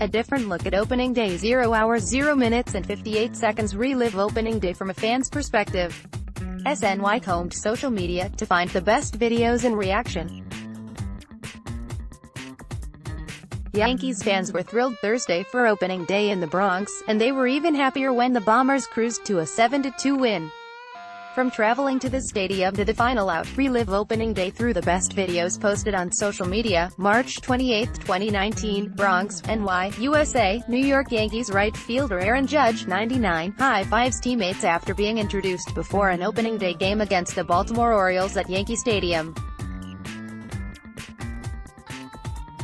A different look at opening day. 0 hours 0 minutes and 58 seconds. Relive opening day from a fan's perspective. SNY combed social media to find the best videos and reaction. Yankees fans were thrilled Thursday for opening day in the Bronx, and they were even happier when the Bombers cruised to a 7-2 win. From traveling to the stadium to the final out, relive opening day through the best videos posted on social media. March 28, 2019, Bronx, NY, USA. New York Yankees right fielder Aaron Judge, 99, high-fives teammates after being introduced before an opening day game against the Baltimore Orioles at Yankee Stadium.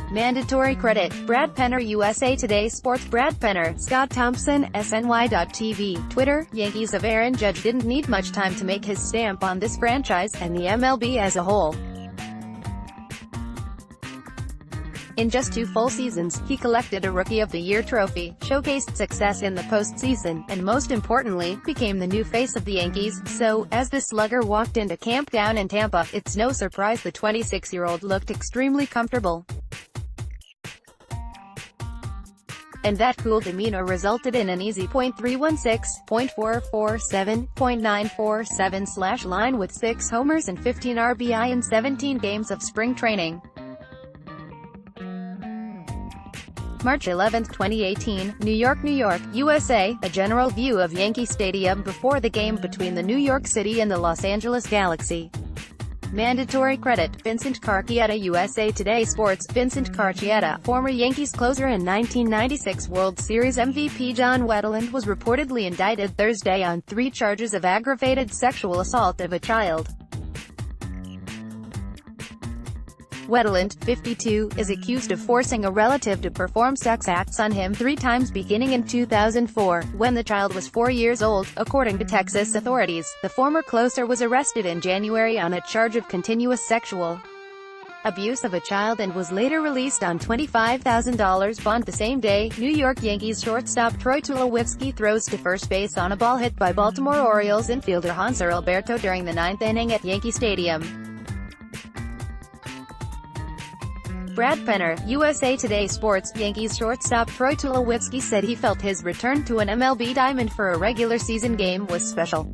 Mandatory credit. Brad Penner, USA Today Sports. Brad Penner, Scott Thompson, SNY.TV. Twitter. Yankees of Aaron Judge didn't need much time to make his stamp on this franchise, and the MLB as a whole. In just 2 full seasons, he collected a Rookie of the Year trophy, showcased success in the postseason, and most importantly, became the new face of the Yankees. So, as the slugger walked into camp down in Tampa, it's no surprise the 26-year-old looked extremely comfortable. And that cool demeanor resulted in an easy .316, .447, .947 line with 6 homers and 15 RBI in 17 games of spring training. March 11, 2018, New York, USA. A general view of Yankee Stadium before the game between the New York City and the Los Angeles Galaxy. Mandatory credit. Vincent Carcietta, USA Today Sports. Vincent Carcietta, former Yankees closer and 1996 World Series MVP John Wetteland, was reportedly indicted Thursday on 3 charges of aggravated sexual assault of a child. Wetteland, 52, is accused of forcing a relative to perform sex acts on him 3 times beginning in 2004, when the child was 4 years old, according to Texas authorities. The former closer was arrested in January on a charge of continuous sexual abuse of a child and was later released on $25,000 bond. The same day, New York Yankees shortstop Troy Tulowitzki throws to first base on a ball hit by Baltimore Orioles infielder Hanser Alberto during the 9th inning at Yankee Stadium. Brad Penner, USA Today Sports. Yankees shortstop Troy Tulowitzki said he felt his return to an MLB diamond for a regular season game was special.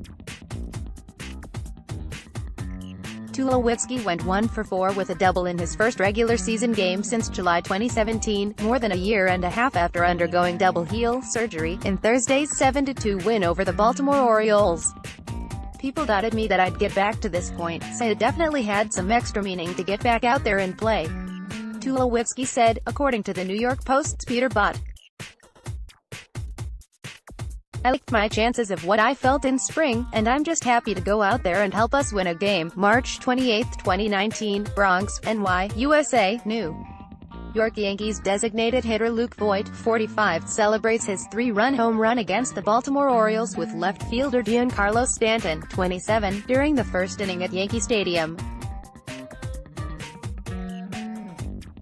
Tulowitzki went 1 for 4 with a double in his first regular season game since July 2017, more than a year and a half after undergoing double heel surgery, in Thursday's 7-2 win over the Baltimore Orioles. People doubted me that I'd get back to this point, so it definitely had some extra meaning to get back out there and play. Tulowitzki said, according to the New York Post's Peter Bott. I liked my chances of what I felt in spring, and I'm just happy to go out there and help us win a game. March 28, 2019, Bronx, NY, USA. New York Yankees designated hitter Luke Voit, 45, celebrates his 3-run home run against the Baltimore Orioles with left fielder Giancarlo Stanton, 27, during the first inning at Yankee Stadium.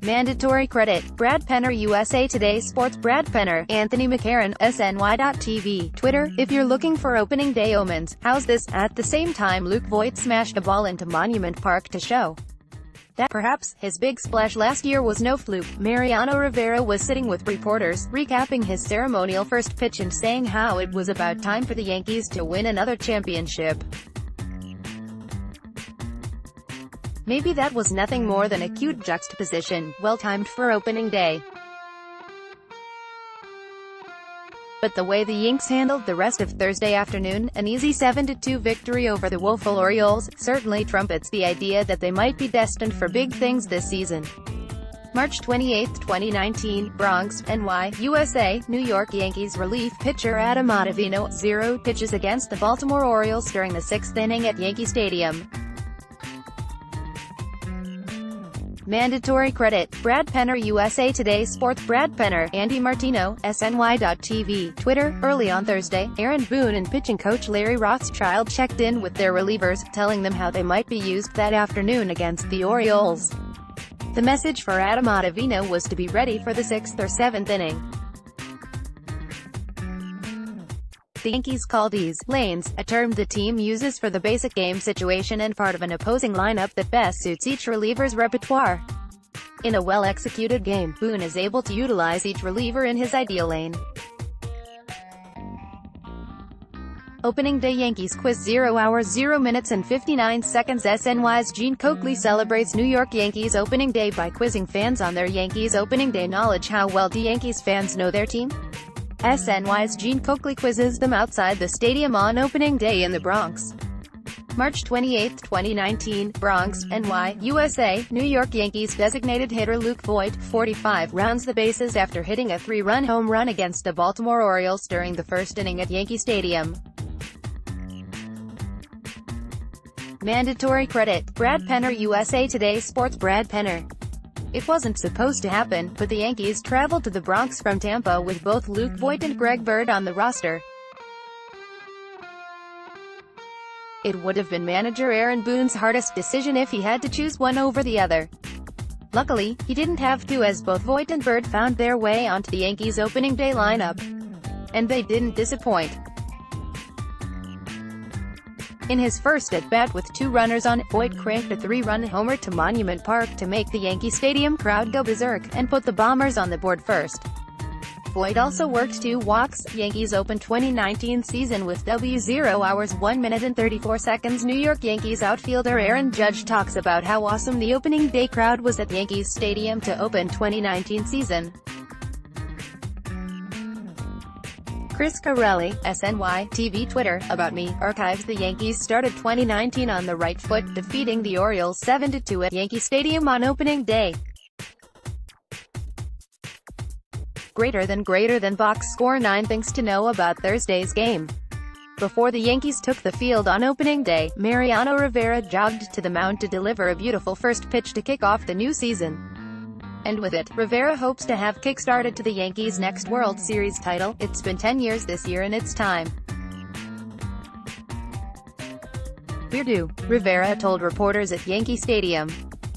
Mandatory credit. Brad Penner, USA Today Sports. Brad Penner, Anthony McCarron, SNY.TV. Twitter. If you're looking for opening day omens, how's this? At the same time, Luke Voit smashed a ball into Monument Park to show that perhaps his big splash last year was no fluke. Mariano Rivera was sitting with reporters, recapping his ceremonial first pitch and saying how it was about time for the Yankees to win another championship. Maybe that was nothing more than a cute juxtaposition, well-timed for opening day. But the way the Yanks handled the rest of Thursday afternoon, an easy 7-2 victory over the woeful Orioles, certainly trumpets the idea that they might be destined for big things this season. March 28, 2019, Bronx, NY, USA. New York Yankees relief pitcher Adam Ottavino, 0 pitches against the Baltimore Orioles during the 6th inning at Yankee Stadium. Mandatory credit. Brad Penner, USA Today Sports. Brad Penner, Andy Martino, SNY.TV. Twitter. Early on Thursday, Aaron Boone and pitching coach Larry Rothschild checked in with their relievers, telling them how they might be used that afternoon against the Orioles. The message for Adam Ottavino was to be ready for the 6th or 7th inning. The Yankees call these lanes, a term the team uses for the basic game situation and part of an opposing lineup that best suits each reliever's repertoire. In a well-executed game, Boone is able to utilize each reliever in his ideal lane. Opening Day Yankees Quiz 0 hours 0 minutes and 59 seconds. SNY's Gene Coakley celebrates New York Yankees Opening Day by quizzing fans on their Yankees Opening Day knowledge. How well do Yankees fans know their team? SNY's Gene Coakley quizzes them outside the stadium on Opening Day in the Bronx. March 28, 2019, Bronx, NY, USA. New York Yankees designated hitter Luke Voit, 45, rounds the bases after hitting a 3-run home run against the Baltimore Orioles during the first inning at Yankee Stadium. Mandatory credit. Brad Penner. USA Today Sports. Brad Penner. It wasn't supposed to happen, but the Yankees traveled to the Bronx from Tampa with both Luke Voit and Greg Bird on the roster. It would have been manager Aaron Boone's hardest decision if he had to choose one over the other. Luckily, he didn't have to, as both Voit and Bird found their way onto the Yankees Opening Day lineup. And they didn't disappoint. In his first at-bat with 2 runners on, Voit cranked a 3-run homer to Monument Park to make the Yankee Stadium crowd go berserk, and put the Bombers on the board first. Voit also worked 2 walks. Yankees Open 2019 season with 0 hours 1 minute and 34 seconds. New York Yankees outfielder Aaron Judge talks about how awesome the opening day crowd was at Yankees Stadium to open 2019 season. Chris Carelli, SNY, TV Twitter, About Me, archives. The Yankees started 2019 on the right foot, defeating the Orioles 7-2 at Yankee Stadium on Opening Day. Greater than box score. 9 things to know about Thursday's game. Before the Yankees took the field on Opening Day, Mariano Rivera jogged to the mound to deliver a beautiful first pitch to kick off the new season. And with it, Rivera hopes to have kick-started to the Yankees' next World Series title. It's been 10 years this year and it's time. We're due, Rivera told reporters at Yankee Stadium.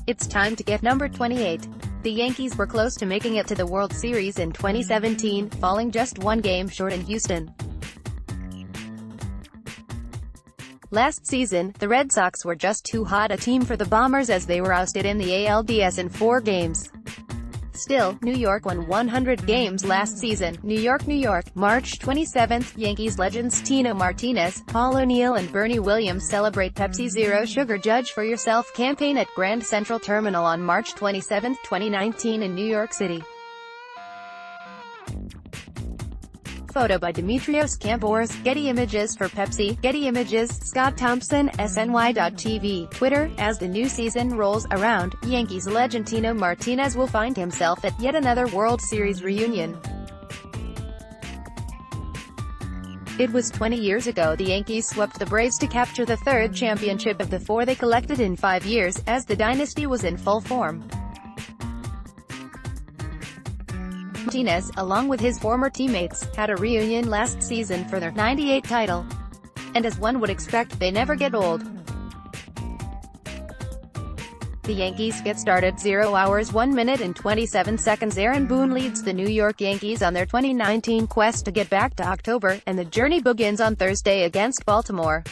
It's time to get number 28. The Yankees were close to making it to the World Series in 2017, falling just 1 game short in Houston. Last season, the Red Sox were just too hot a team for the Bombers as they were ousted in the ALDS in 4 games. Still, New York won 100 games last season. New York, March 27. Yankees legends Tino Martinez, Paul O'Neill and Bernie Williams celebrate Pepsi Zero Sugar Judge for Yourself campaign at Grand Central Terminal on March 27, 2019 in New York City. Photo by Demetrios Kambouras. Getty Images for Pepsi. Getty Images. Scott Thompson, SNY.TV. Twitter. As the new season rolls around, Yankees legend Tino Martinez will find himself at yet another World Series reunion. It was 20 years ago the Yankees swept the Braves to capture the 3rd championship of the 4 they collected in 5 years, as the dynasty was in full form. Martinez, along with his former teammates, had a reunion last season for their '98 title. And as one would expect, they never get old. The Yankees get started 0 hours 1 minute and 27 seconds. Aaron Boone leads the New York Yankees on their 2019 quest to get back to October, and the journey begins on Thursday against Baltimore.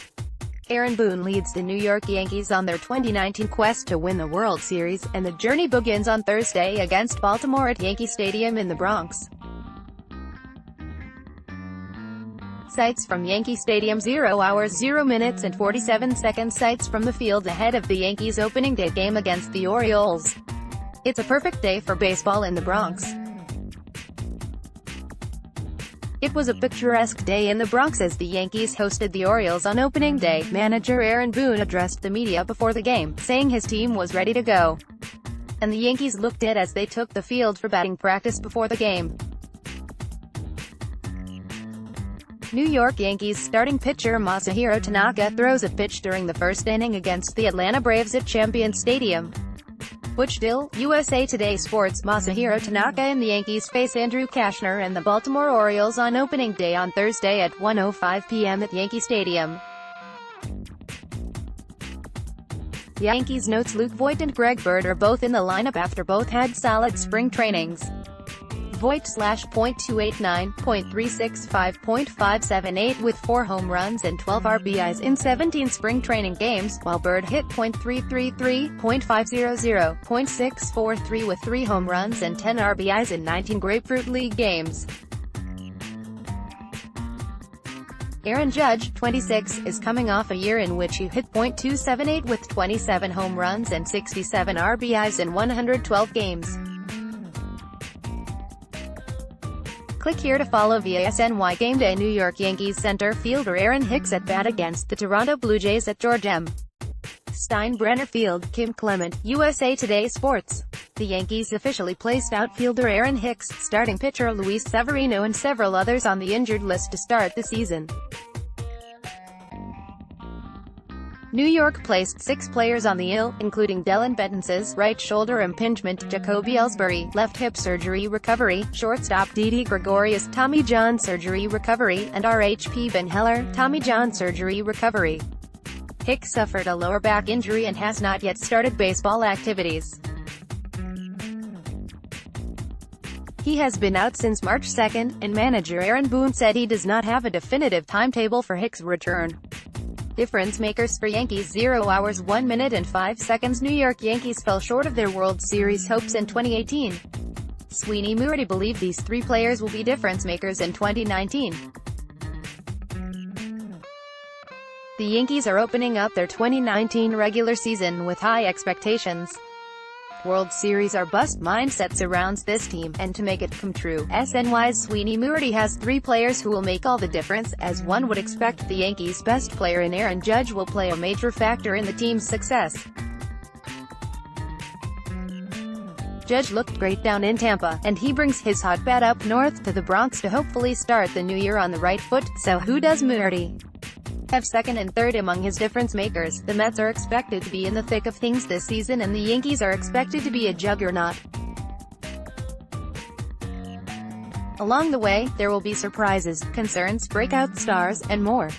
Aaron Boone leads the New York Yankees on their 2019 quest to win the World Series, and the journey begins on Thursday against Baltimore at Yankee Stadium in the Bronx. Sights from Yankee Stadium. 0 hours 0 minutes and 47 seconds. Sights from the field ahead of the Yankees Opening Day game against the Orioles. It's a perfect day for baseball in the Bronx. It was a picturesque day in the Bronx as the Yankees hosted the Orioles on Opening Day. Manager Aaron Boone addressed the media before the game, saying his team was ready to go. And the Yankees looked it as they took the field for batting practice before the game. New York Yankees starting pitcher Masahiro Tanaka throws a pitch during the first inning against the Atlanta Braves at Champion Stadium. Butch Dill, USA Today Sports. Masahiro Tanaka and the Yankees face Andrew Kashner and the Baltimore Orioles on Opening Day on Thursday at 1:05 p.m. at Yankee Stadium. The Yankees notes Luke Voit and Greg Bird are both in the lineup after both had solid spring trainings. Voit /.289, .365, .578 with 4 home runs and 12 RBIs in 17 spring training games, while Bird hit .333, .500, .643 with 3 home runs and 10 RBIs in 19 Grapefruit League games. Aaron Judge, 26, is coming off a year in which he hit .278 with 27 home runs and 67 RBIs in 112 games. Click here to follow via SNY Gameday. New York Yankees center fielder Aaron Hicks at bat against the Toronto Blue Jays at George M. Steinbrenner Field. Kim Clement, USA Today Sports. The Yankees officially placed outfielder Aaron Hicks, starting pitcher Luis Severino and several others on the injured list to start the season. New York placed 6 players on the IL, including Dylan Bettence's right shoulder impingement, Jacoby Ellsbury, left hip surgery recovery, shortstop Didi Gregorius, Tommy John surgery recovery, and RHP Ben Heller, Tommy John surgery recovery. Hicks suffered a lower back injury and has not yet started baseball activities. He has been out since March 2, and manager Aaron Boone said he does not have a definitive timetable for Hicks' return. Difference makers for Yankees. 0 hours 1 minute and 5 seconds. New York Yankees fell short of their World Series hopes in 2018. Sweeney Moorty believed these 3 players will be difference makers in 2019. The Yankees are opening up their 2019 regular season with high expectations. World Series or bust mindset surrounds this team, and to make it come true, SNY's Sweeney Moorty has 3 players who will make all the difference. As one would expect, the Yankees' best player in Aaron Judge will play a major factor in the team's success. Judge looked great down in Tampa, and he brings his hot bat up north to the Bronx to hopefully start the new year on the right foot. So who does Moorty have second and third among his difference makers? The Mets are expected to be in the thick of things this season, and the Yankees are expected to be a juggernaut. Along the way, there will be surprises, concerns, breakout stars, and more.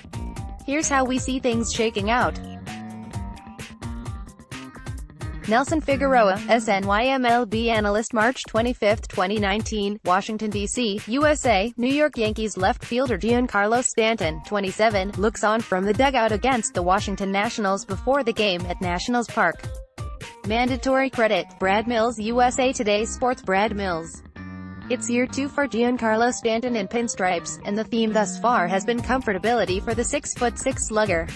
Here's how we see things shaking out. Nelson Figueroa, SNY-MLB analyst. March 25, 2019, Washington, D.C., USA. New York Yankees left fielder Giancarlo Stanton, 27, looks on from the dugout against the Washington Nationals before the game at Nationals Park. Mandatory credit, Brad Mills. USA Today Sports. Brad Mills. It's year 2 for Giancarlo Stanton in pinstripes, and the theme thus far has been comfortability for the 6'6" slugger.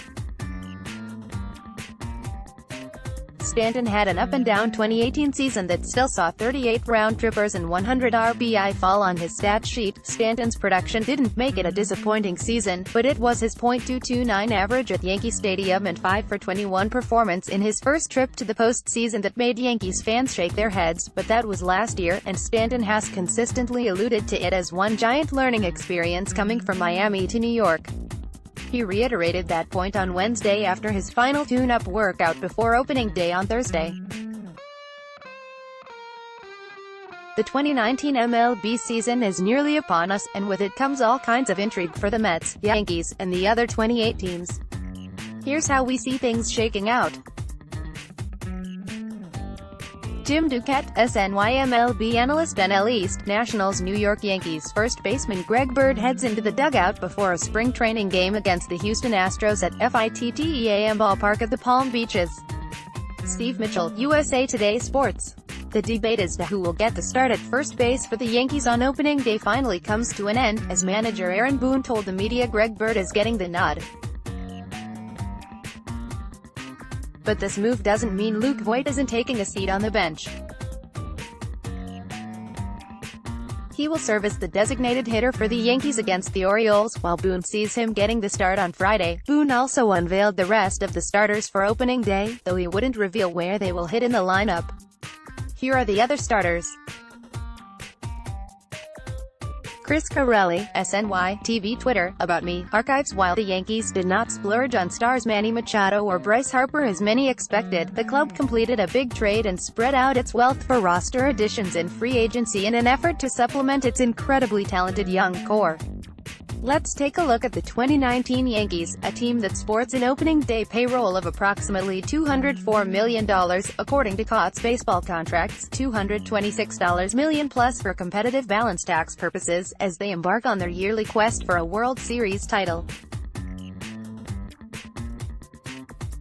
Stanton had an up-and-down 2018 season that still saw 38 round-trippers and 100 RBI fall on his stat sheet. Stanton's production didn't make it a disappointing season, but it was his .229 average at Yankee Stadium and 5 for 21 performance in his first trip to the postseason that made Yankees fans shake their heads. But that was last year, and Stanton has consistently alluded to it as one giant learning experience coming from Miami to New York. He reiterated that point on Wednesday after his final tune-up workout before opening day on Thursday. The 2019 MLB season is nearly upon us, and with it comes all kinds of intrigue for the Mets, Yankees, and the other 28 teams. Here's how we see things shaking out. Jim Duquette, SNY-MLB analyst. NL East, Nationals. New York Yankees first baseman Greg Bird heads into the dugout before a spring training game against the Houston Astros at FITTEAM Ballpark of the Palm Beaches. Steve Mitchell, USA Today Sports. The debate as to who will get the start at first base for the Yankees on opening day finally comes to an end, as manager Aaron Boone told the media Greg Bird is getting the nod. But this move doesn't mean Luke Voit isn't taking a seat on the bench. He will serve as the designated hitter for the Yankees against the Orioles, while Boone sees him getting the start on Friday. Boone also unveiled the rest of the starters for opening day, though he wouldn't reveal where they will hit in the lineup. Here are the other starters. Chris Carelli, SNY, TV Twitter, About Me, Archives. While the Yankees did not splurge on stars Manny Machado or Bryce Harper as many expected, the club completed a big trade and spread out its wealth for roster additions in free agency in an effort to supplement its incredibly talented young core. Let's take a look at the 2019 Yankees, a team that sports an opening day payroll of approximately $204 million, according to COTS baseball contracts, $226 million plus for competitive balance tax purposes, as they embark on their yearly quest for a World Series title.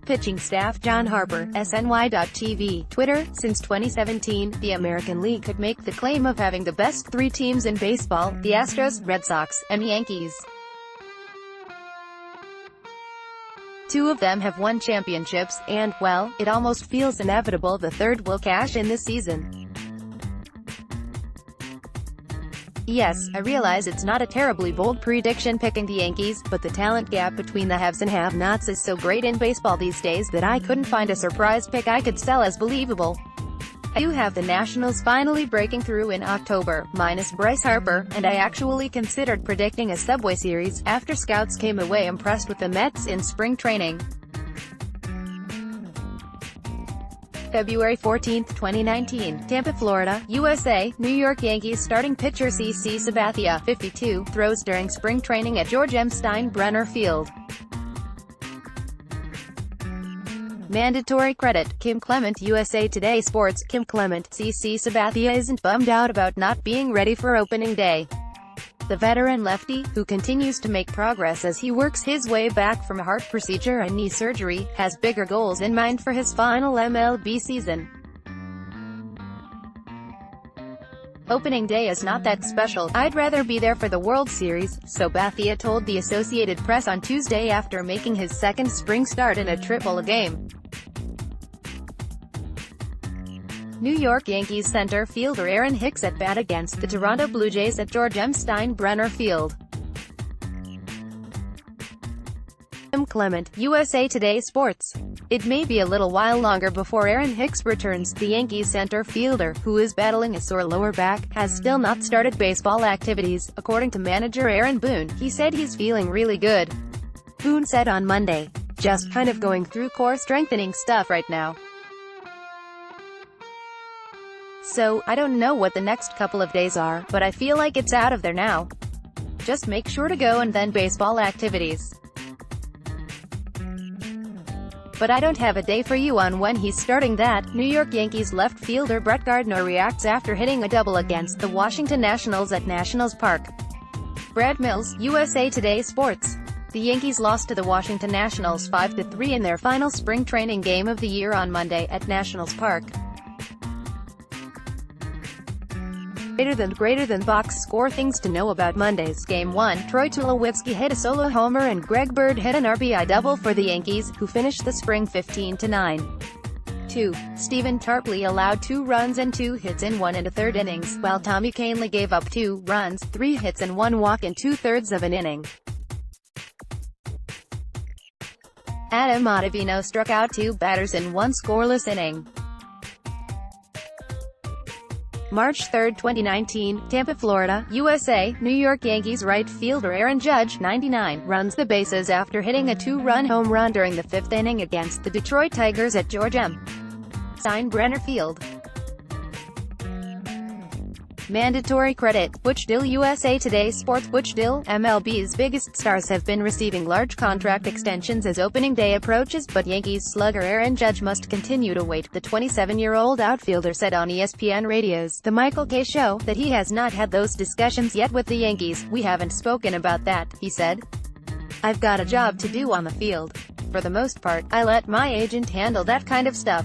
Pitching staff: John Harper, SNY.TV, Twitter. Since 2017, the American League could make the claim of having the best three teams in baseball: the Astros, Red Sox, and Yankees. Two of them have won championships, and, well, it almost feels inevitable the third will cash in this season. Yes, I realize it's not a terribly bold prediction picking the Yankees, but the talent gap between the haves and have-nots is so great in baseball these days that I couldn't find a surprise pick I could sell as believable. I do have the Nationals finally breaking through in October, minus Bryce Harper, and I actually considered predicting a Subway Series, after scouts came away impressed with the Mets in spring training. February 14, 2019, Tampa, Florida, USA. New York Yankees starting pitcher CC Sabathia, 52, throws during spring training at George M. Steinbrenner Field. Mandatory credit: Kim Clement, USA Today Sports. Kim Clement, CC Sabathia isn't bummed out about not being ready for opening day. The veteran lefty, who continues to make progress as he works his way back from a heart procedure and knee surgery, has bigger goals in mind for his final MLB season. Opening day is not that special. I'd rather be there for the World Series, Sabathia told the Associated Press on Tuesday after making his second spring start in a AAA game. New York Yankees center fielder Aaron Hicks at bat against the Toronto Blue Jays at George M. Steinbrenner Field. Kim Clement, USA Today Sports. It may be a little while longer before Aaron Hicks returns. The Yankees center fielder, who is battling a sore lower back, has still not started baseball activities, according to manager Aaron Boone. He said he's feeling really good. Boone said on Monday, "Just kind of going through core strengthening stuff right now. So, I don't know what the next couple of days are, but I feel like it's out of there now. Just make sure to go and then baseball activities. But I don't have a day for you on when he's starting that." New York Yankees left fielder Brett Gardner reacts after hitting a double against the Washington Nationals at Nationals Park. Brad Mills, USA Today Sports. The Yankees lost to the Washington Nationals 5-3 in their final spring training game of the year on Monday at Nationals Park. Greater than box score: things to know about Monday's Game 1. Troy Tulowitzki hit a solo homer and Greg Bird hit an RBI double for the Yankees, who finished the spring 15-9. 2. Stephen Tarpley allowed 2 runs and 2 hits in 1 1/3 innings, while Tommy Kahnle gave up 2 runs, 3 hits and 1 walk in 2/3 of an inning. Adam Ottavino struck out 2 batters in 1 scoreless inning. March 3, 2019, Tampa, Florida, USA. New York Yankees right fielder Aaron Judge, 99, runs the bases after hitting a 2-run home run during the 5th inning against the Detroit Tigers at George M. Steinbrenner Field. Mandatory credit: Butch Dill, USA Today Sports. Butch Dill, MLB's biggest stars have been receiving large contract extensions as opening day approaches, but Yankees slugger Aaron Judge must continue to wait. The 27-year-old outfielder said on ESPN Radio's The Michael Kay Show that he has not had those discussions yet with the Yankees. "We haven't spoken about that," he said. "I've got a job to do on the field. For the most part, I let my agent handle that kind of stuff.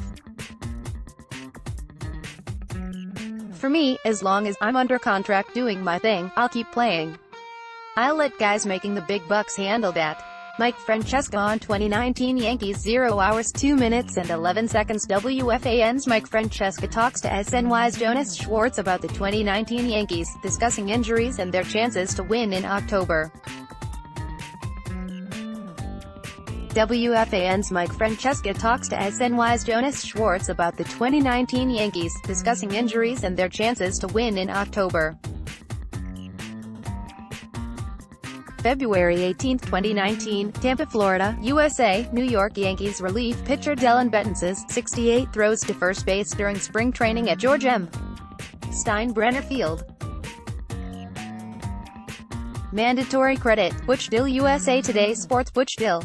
For me, as long as I'm under contract doing my thing, I'll keep playing. I'll let guys making the big bucks handle that." Mike Francesca on 2019 Yankees 0 hours 2 minutes and 11 seconds. WFAN's Mike Francesca talks to SNY's Jonas Schwartz about the 2019 Yankees, discussing injuries and their chances to win in October. WFAN's Mike Francesca talks to SNY's Jonas Schwartz about the 2019 Yankees, discussing injuries and their chances to win in October. February 18, 2019, Tampa, Florida, USA. New York Yankees relief pitcher Dellin Betances, 68, throws to first base during spring training at George M. Steinbrenner Field. Mandatory credit, Butch Dill. USA Today Sports. Butch Dill.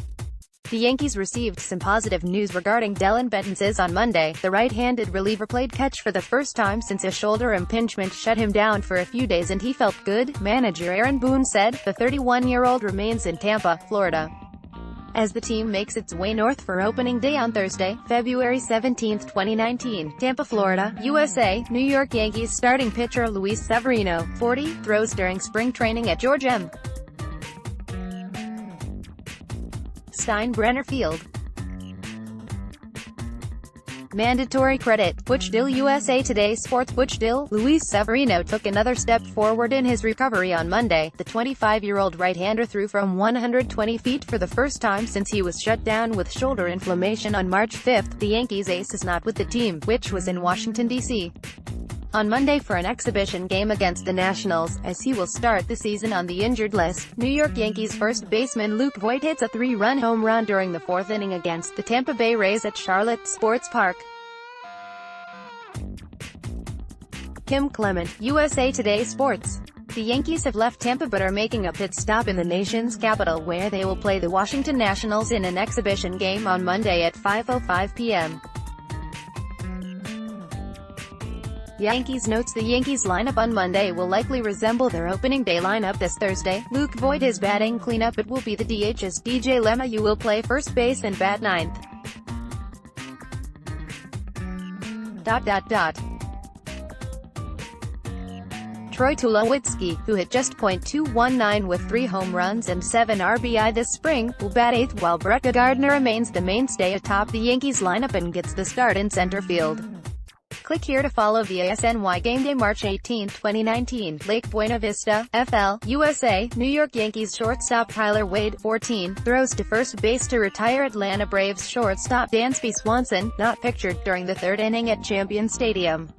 The Yankees received some positive news regarding Dellin Betances on Monday. The right-handed reliever played catch for the first time since a shoulder impingement shut him down for a few days and he felt good, manager Aaron Boone said. The 31-year-old remains in Tampa, Florida, as the team makes its way north for opening day on Thursday, February 17, 2019. Tampa, Florida, USA. New York Yankees starting pitcher Luis Severino, 40, throws during spring training at George M. Steinbrenner Field. Mandatory credit, Butch Dill. USA Today Sports. Butch Dill. Luis Severino took another step forward in his recovery on Monday. The 25-year-old right-hander threw from 120 feet for the first time since he was shut down with shoulder inflammation on March 5. The Yankees ace is not with the team, which was in Washington, D.C. on Monday for an exhibition game against the Nationals, as he will start the season on the injured list. New York Yankees first baseman Luke Voit hits a 3-run home run during the fourth inning against the Tampa Bay Rays at Charlotte Sports Park. Kim Clement, USA Today Sports. The Yankees have left Tampa but are making a pit stop in the nation's capital where they will play the Washington Nationals in an exhibition game on Monday at 5:05 p.m. Yankees notes the Yankees lineup on Monday will likely resemble their opening day lineup this Thursday. Luke Voit is batting cleanup. It will be the DH as DJ LeMahieu will play first base and bat ninth. Troy Tulowitzki, who hit just .219 with 3 home runs and 7 RBI this spring, will bat eighth while Brett Gardner remains the mainstay atop the Yankees lineup and gets the start in center field. Click here to follow via SNY Gameday March 18, 2019. Lake Buena Vista, FL, USA. New York Yankees shortstop Tyler Wade, 14, throws to first base to retire Atlanta Braves shortstop Dansby Swanson, not pictured during the third inning at Champion Stadium.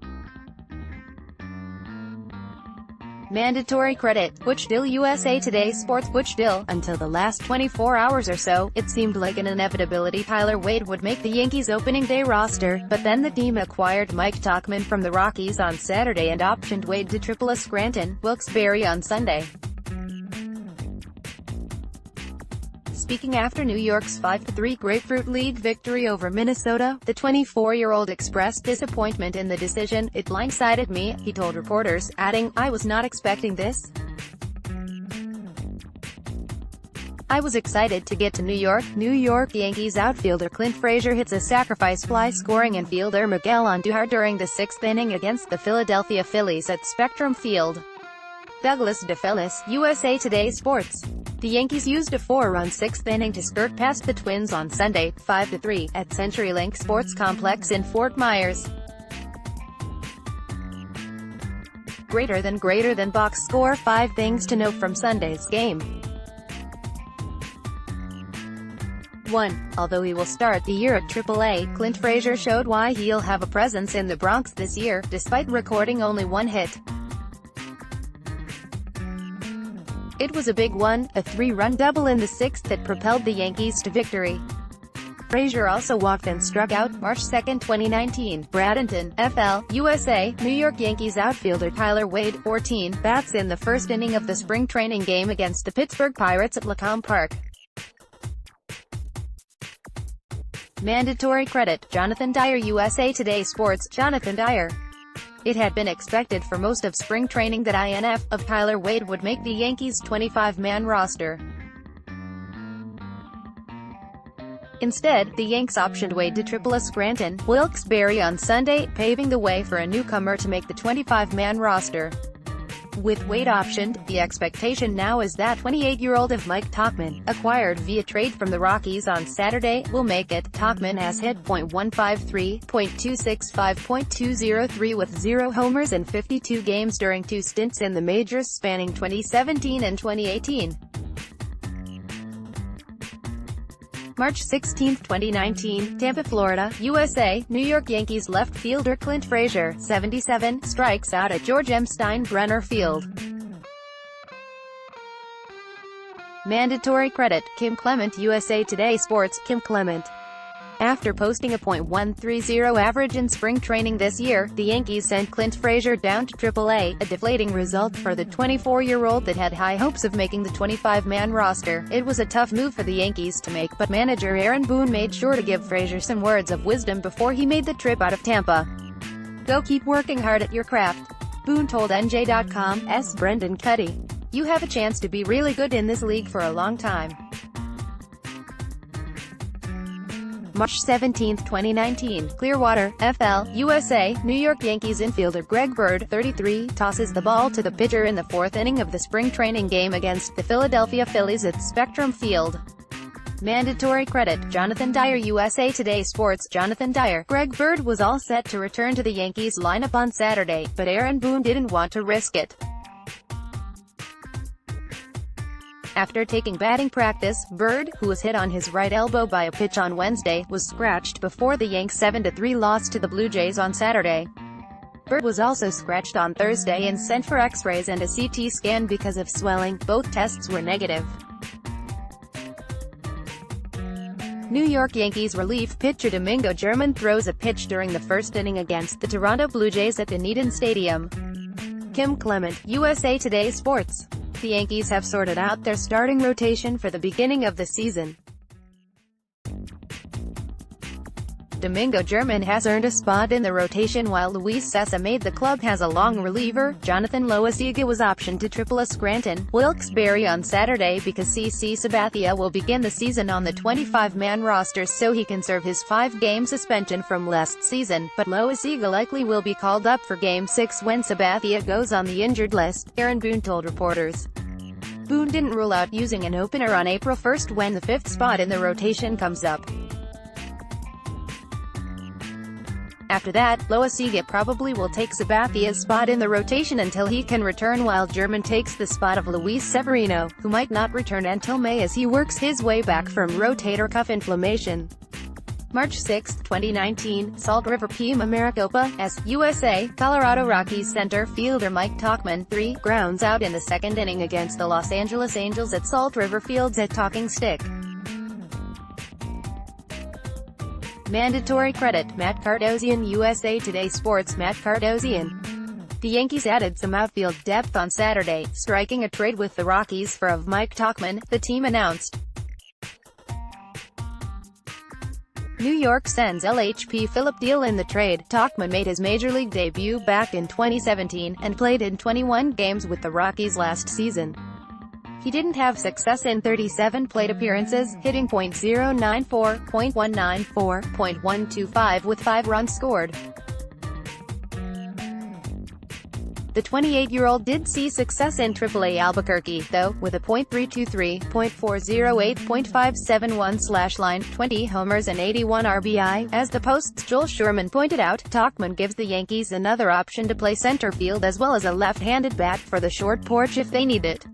Mandatory credit, Butch Dill. USA Today Sports. Butch Dill. Until the last 24 hours or so, it seemed like an inevitability Tyler Wade would make the Yankees opening day roster, but then the team acquired Mike Tauchman from the Rockies on Saturday and optioned Wade to AAA Scranton, Wilkes-Barre on Sunday. Speaking after New York's 5-3 Grapefruit League victory over Minnesota, the 24-year-old expressed disappointment in the decision. "It blindsided me," he told reporters, adding, "I was not expecting this. I was excited to get to New York." New York Yankees outfielder Clint Frazier hits a sacrifice fly scoring infielder Miguel Andujar during the sixth inning against the Philadelphia Phillies at Spectrum Field. Douglas DeFellis, USA Today Sports. The Yankees used a 4-run sixth inning to skirt past the Twins on Sunday, 5-3, at CenturyLink Sports Complex in Fort Myers. Greater than box score. 5 things to know from Sunday's game. 1. Although he will start the year at AAA, Clint Frazier showed why he'll have a presence in the Bronx this year, despite recording only 1 hit. It was a big one, a 3-run double in the sixth that propelled the Yankees to victory. Frazier also walked and struck out. March 2, 2019. Bradenton, FL, USA. New York Yankees outfielder Tyler Wade, 14, bats in the first inning of the spring training game against the Pittsburgh Pirates at Lacombe Park. Mandatory credit, Jonathan Dyer. USA Today Sports. Jonathan Dyer. It had been expected for most of spring training that INF of Tyler Wade would make the Yankees' 25-man roster. Instead, the Yanks optioned Wade to AAA Scranton, Wilkes-Barre on Sunday, paving the way for a newcomer to make the 25-man roster. With Wade optioned, the expectation now is that 28-year-old of Mike Tauchman, acquired via trade from the Rockies on Saturday, will make it. Tauchman has hit .153, .265, .203 with 0 homers in 52 games during 2 stints in the majors spanning 2017 and 2018. March 16, 2019, Tampa, Florida, USA. New York Yankees left fielder Clint Frazier, 77, strikes out at George M. Steinbrenner Field. Mandatory credit, Kim Clement. USA Today Sports. Kim Clement. After posting a .130 average in spring training this year, the Yankees sent Clint Frazier down to Triple-A, a deflating result for the 24-year-old that had high hopes of making the 25-man roster. It was a tough move for the Yankees to make, but manager Aaron Boone made sure to give Frazier some words of wisdom before he made the trip out of Tampa. "Go keep working hard at your craft," Boone told NJ.com's Brendan Cuddy. "You have a chance to be really good in this league for a long time." March 17, 2019, Clearwater, FL, USA, New York Yankees infielder Greg Bird, 33, tosses the ball to the pitcher in the fourth inning of the spring training game against the Philadelphia Phillies at Spectrum Field. Mandatory credit, Jonathan Dyer. USA Today Sports. Jonathan Dyer. Greg Bird was all set to return to the Yankees lineup on Saturday, but Aaron Boone didn't want to risk it. After taking batting practice, Bird, who was hit on his right elbow by a pitch on Wednesday, was scratched before the Yanks' 7-3 loss to the Blue Jays on Saturday. Bird was also scratched on Thursday and sent for X-rays and a CT scan because of swelling. Both tests were negative. New York Yankees relief pitcher Domingo German throws a pitch during the first inning against the Toronto Blue Jays at Dunedin Stadium. Kim Clement, USA Today Sports. The Yankees have sorted out their starting rotation for the beginning of the season. Domingo German has earned a spot in the rotation while Luis Cessa made the club has a long reliever. Jonathan Loaisiga was optioned to Triple-A Scranton, Wilkes-Barre on Saturday because CC Sabathia will begin the season on the 25-man roster so he can serve his 5-game suspension from last season, but Loaisiga likely will be called up for Game 6 when Sabathia goes on the injured list, Aaron Boone told reporters. Boone didn't rule out using an opener on April 1 when the 5th spot in the rotation comes up. After that, Loaisiga probably will take Sabathia's spot in the rotation until he can return while German takes the spot of Luis Severino, who might not return until May as he works his way back from rotator cuff inflammation. March 6, 2019, Salt River Pima Maricopa, USA, Colorado Rockies center fielder Mike Tauchman, 3, grounds out in the second inning against the Los Angeles Angels at Salt River Fields at Talking Stick. Mandatory credit, Matt Cardozian. USA Today Sports. Matt Cardozian. The Yankees added some outfield depth on Saturday, striking a trade with the Rockies for of Mike Tauchman, the team announced. New York sends LHP Phillip Deal in the trade. Tauchman made his major league debut back in 2017, and played in 21 games with the Rockies last season. He didn't have success in 37 plate appearances, hitting .094, .194, .125 with 5 runs scored. The 28-year-old did see success in Triple-A Albuquerque, though, with a .323, .408, .571/line, 20 homers and 81 RBI. As the Post's Joel Sherman pointed out, Tauchman gives the Yankees another option to play center field as well as a left-handed bat for the short porch if they need it.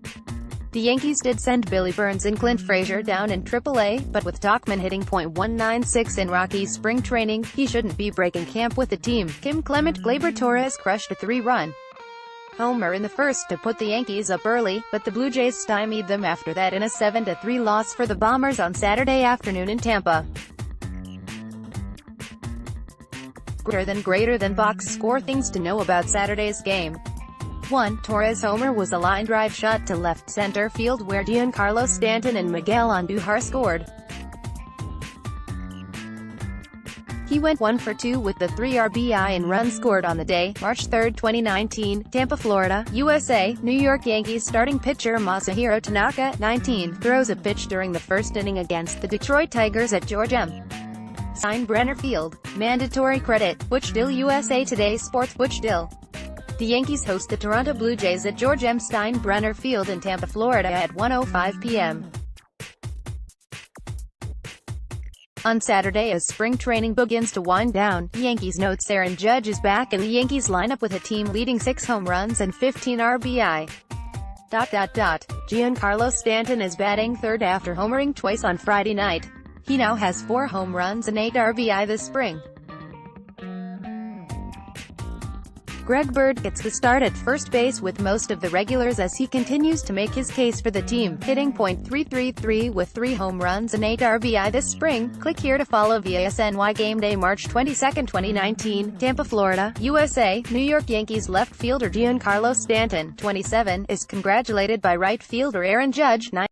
The Yankees did send Billy Burns and Clint Frazier down in Triple-A, but with Tauchman hitting .196 in Rockies spring training, he shouldn't be breaking camp with the team. Kim Clement. Gleyber Torres crushed a 3-run homer in the first to put the Yankees up early, but the Blue Jays stymied them after that in a 7-3 loss for the Bombers on Saturday afternoon in Tampa. Greater than box score. Things to know about Saturday's game. 1. Torres' homer was a line drive shot to left center field where Giancarlo Stanton and Miguel Andujar scored. He went 1 for 2 with the 3 RBI and runs scored on the day. March 3, 2019, Tampa, Florida, USA, New York Yankees starting pitcher Masahiro Tanaka, 19, throws a pitch during the first inning against the Detroit Tigers at George M. Steinbrenner Field. Mandatory credit, Butch Dill. USA Today Sports. Butch Dill. The Yankees host the Toronto Blue Jays at George M. Steinbrenner Field in Tampa, Florida at 1:05 p.m. On Saturday as spring training begins to wind down, Yankees notes Aaron Judge is back in the Yankees lineup with a team-leading 6 home runs and 15 RBI. Giancarlo Stanton is batting third after homering twice on Friday night. He now has 4 home runs and 8 RBI this spring. Greg Bird gets the start at first base with most of the regulars as he continues to make his case for the team, hitting .333 with 3 home runs and 8 RBI this spring. Click here to follow via SNY Game Day March 22, 2019, Tampa, Florida, USA. New York Yankees left fielder Giancarlo Stanton, 27, is congratulated by right fielder Aaron Judge, 9.